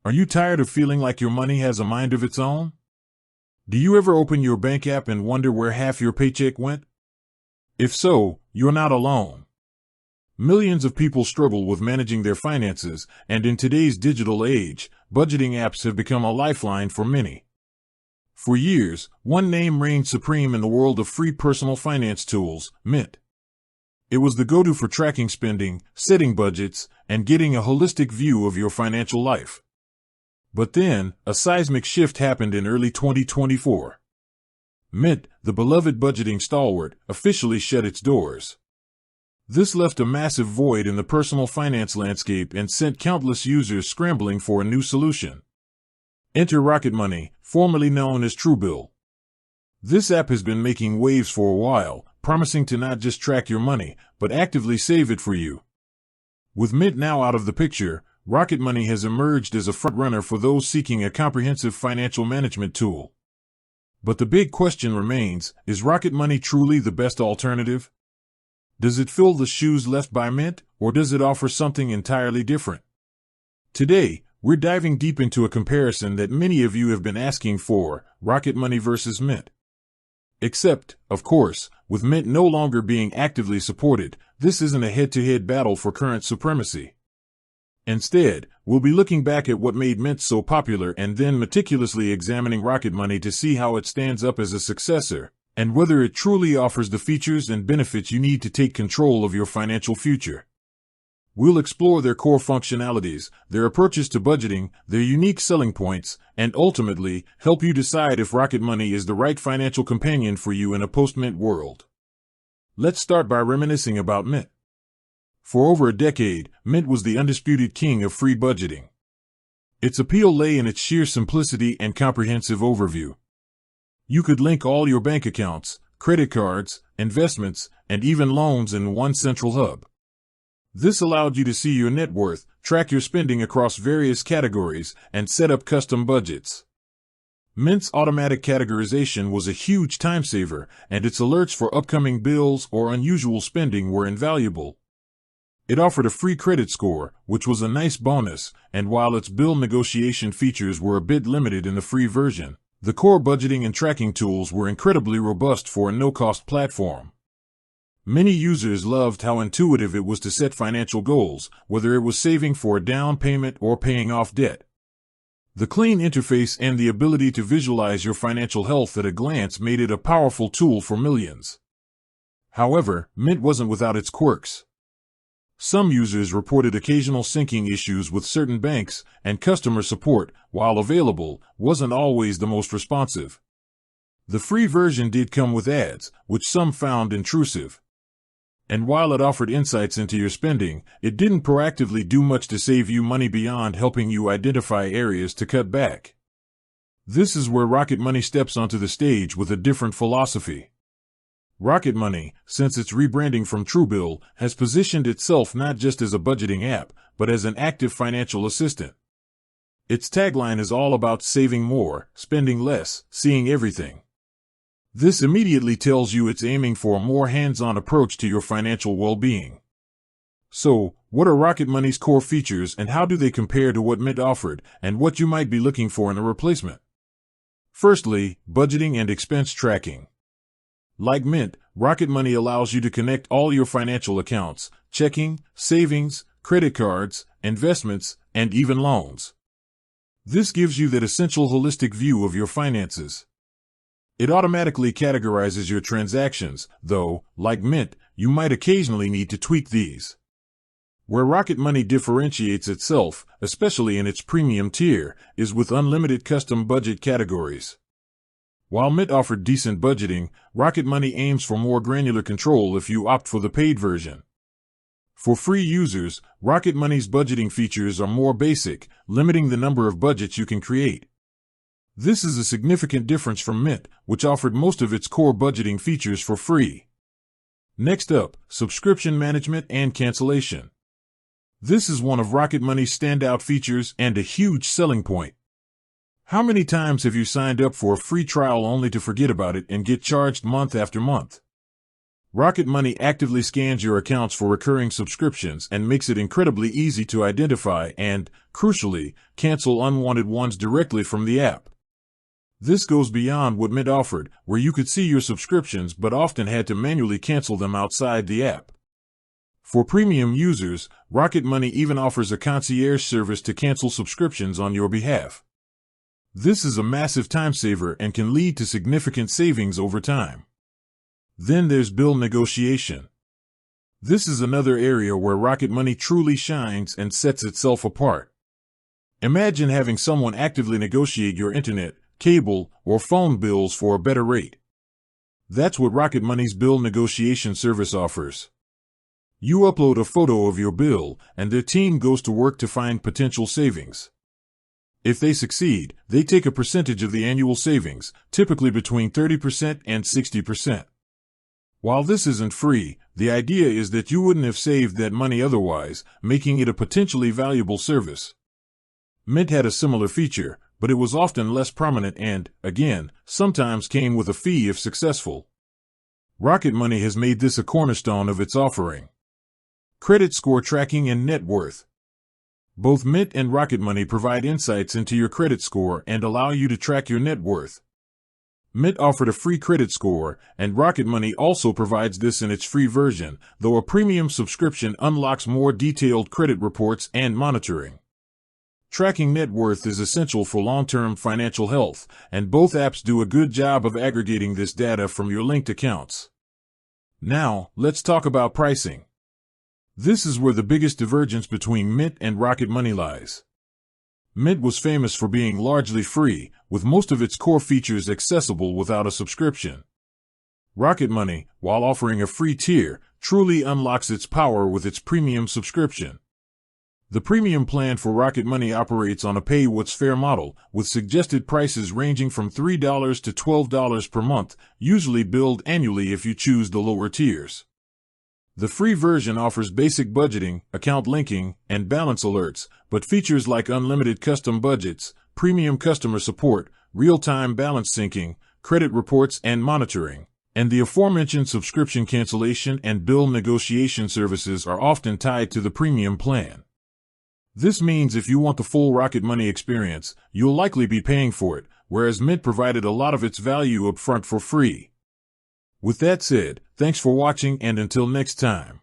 Are you tired of feeling like your money has a mind of its own? Do you ever open your bank app and wonder where half your paycheck went? If so, you're not alone. Millions of people struggle with managing their finances, and in today's digital age, budgeting apps have become a lifeline for many. For years, one name reigned supreme in the world of free personal finance tools: Mint. It was the go-to for tracking spending, setting budgets, and getting a holistic view of your financial life. But then, a seismic shift happened in early 2024. Mint, the beloved budgeting stalwart, officially shut its doors. This left a massive void in the personal finance landscape and sent countless users scrambling for a new solution. Enter Rocket Money, formerly known as Truebill. This app has been making waves for a while, promising to not just track your money, but actively save it for you. With Mint now out of the picture, Rocket Money has emerged as a frontrunner for those seeking a comprehensive financial management tool. But the big question remains, is Rocket Money truly the best alternative? Does it fill the shoes left by Mint, or does it offer something entirely different? Today, we're diving deep into a comparison that many of you have been asking for: Rocket Money versus Mint. Except, of course, with Mint no longer being actively supported, this isn't a head-to-head battle for current supremacy. Instead, we'll be looking back at what made Mint so popular and then meticulously examining Rocket Money to see how it stands up as a successor, and whether it truly offers the features and benefits you need to take control of your financial future. We'll explore their core functionalities, their approaches to budgeting, their unique selling points, and ultimately, help you decide if Rocket Money is the right financial companion for you in a post-Mint world. Let's start by reminiscing about Mint. For over a decade, Mint was the undisputed king of free budgeting. Its appeal lay in its sheer simplicity and comprehensive overview. You could link all your bank accounts, credit cards, investments, and even loans in one central hub. This allowed you to see your net worth, track your spending across various categories, and set up custom budgets. Mint's automatic categorization was a huge time saver, and its alerts for upcoming bills or unusual spending were invaluable. It offered a free credit score, which was a nice bonus, and while its bill negotiation features were a bit limited in the free version, the core budgeting and tracking tools were incredibly robust for a no-cost platform. Many users loved how intuitive it was to set financial goals, whether it was saving for a down payment or paying off debt. The clean interface and the ability to visualize your financial health at a glance made it a powerful tool for millions. However, Mint wasn't without its quirks. Some users reported occasional syncing issues with certain banks, and customer support, while available, wasn't always the most responsive. The free version did come with ads, which some found intrusive. And while it offered insights into your spending, it didn't proactively do much to save you money beyond helping you identify areas to cut back. This is where Rocket Money steps onto the stage with a different philosophy. Rocket Money, since its rebranding from Truebill, has positioned itself not just as a budgeting app, but as an active financial assistant. Its tagline is all about saving more, spending less, seeing everything. This immediately tells you it's aiming for a more hands-on approach to your financial well-being. So, what are Rocket Money's core features and how do they compare to what Mint offered and what you might be looking for in a replacement? Firstly, budgeting and expense tracking. Like Mint, Rocket Money allows you to connect all your financial accounts, checking, savings, credit cards, investments, and even loans. This gives you that essential holistic view of your finances. It automatically categorizes your transactions, though, like Mint, you might occasionally need to tweak these. Where Rocket Money differentiates itself, especially in its premium tier, is with unlimited custom budget categories. While Mint offered decent budgeting, Rocket Money aims for more granular control if you opt for the paid version. For free users, Rocket Money's budgeting features are more basic, limiting the number of budgets you can create. This is a significant difference from Mint, which offered most of its core budgeting features for free. Next up, subscription management and cancellation. This is one of Rocket Money's standout features and a huge selling point. How many times have you signed up for a free trial only to forget about it and get charged month after month? Rocket Money actively scans your accounts for recurring subscriptions and makes it incredibly easy to identify and, crucially, cancel unwanted ones directly from the app. This goes beyond what Mint offered, where you could see your subscriptions but often had to manually cancel them outside the app. For premium users, Rocket Money even offers a concierge service to cancel subscriptions on your behalf. This is a massive time saver and can lead to significant savings over time. Then there's bill negotiation. This is another area where Rocket Money truly shines and sets itself apart. Imagine having someone actively negotiate your internet, cable, or phone bills for a better rate. That's what Rocket Money's bill negotiation service offers. You upload a photo of your bill, and their team goes to work to find potential savings. If they succeed, they take a percentage of the annual savings, typically between 30% and 60%. While this isn't free, the idea is that you wouldn't have saved that money otherwise, making it a potentially valuable service. Mint had a similar feature, but it was often less prominent and, again, sometimes came with a fee if successful. Rocket Money has made this a cornerstone of its offering. Credit score tracking and net worth. Both Mint and Rocket Money provide insights into your credit score and allow you to track your net worth. Mint offered a free credit score, and Rocket Money also provides this in its free version, though a premium subscription unlocks more detailed credit reports and monitoring. Tracking net worth is essential for long-term financial health, and both apps do a good job of aggregating this data from your linked accounts. Now, let's talk about pricing. This is where the biggest divergence between Mint and Rocket Money lies. Mint was famous for being largely free, with most of its core features accessible without a subscription. Rocket Money, while offering a free tier, truly unlocks its power with its premium subscription. The premium plan for Rocket Money operates on a pay-what's-fair model, with suggested prices ranging from $3 to $12 per month, usually billed annually if you choose the lower tiers. The free version offers basic budgeting, account linking, and balance alerts, but features like unlimited custom budgets, premium customer support, real-time balance syncing, credit reports and monitoring, and the aforementioned subscription cancellation and bill negotiation services are often tied to the premium plan. This means if you want the full Rocket Money experience, you'll likely be paying for it, whereas Mint provided a lot of its value up front for free. With that said, thanks for watching and until next time.